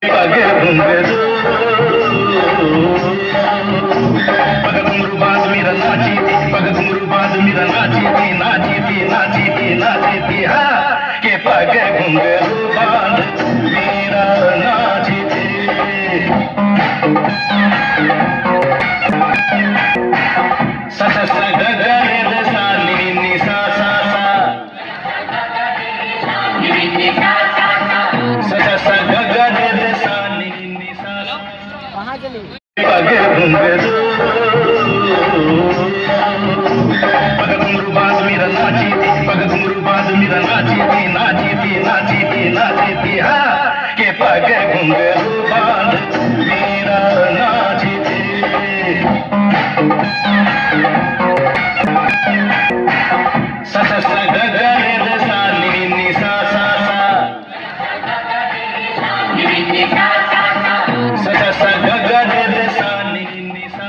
पग घुंघरू पग घुंघरू बाज मेरा नाची थी, पग घुंघरू बाज मेरा नाची थी, नाची थी, नाची थी, नाची थी, हाँ के पग घुंघरू बाज मेरा नाची थी। सा सा सा ग ग रे रे सा नि नि सा सा सा सा सा सा ग ग रे रे सा नि नि सा पग घुंघरू पग घुंघरू बाज मेरा नाची थी, पग घुंघरू बाज मेरा नाची थी, नाची थी, नाची थी, नाची थी, हाँ के पग घुंघरू बाज मेरा नाची थी। सा सा सा ग ग रे रे सा नि नि सा सा सा सा सा सा ग ग रे रे सा नि नि सा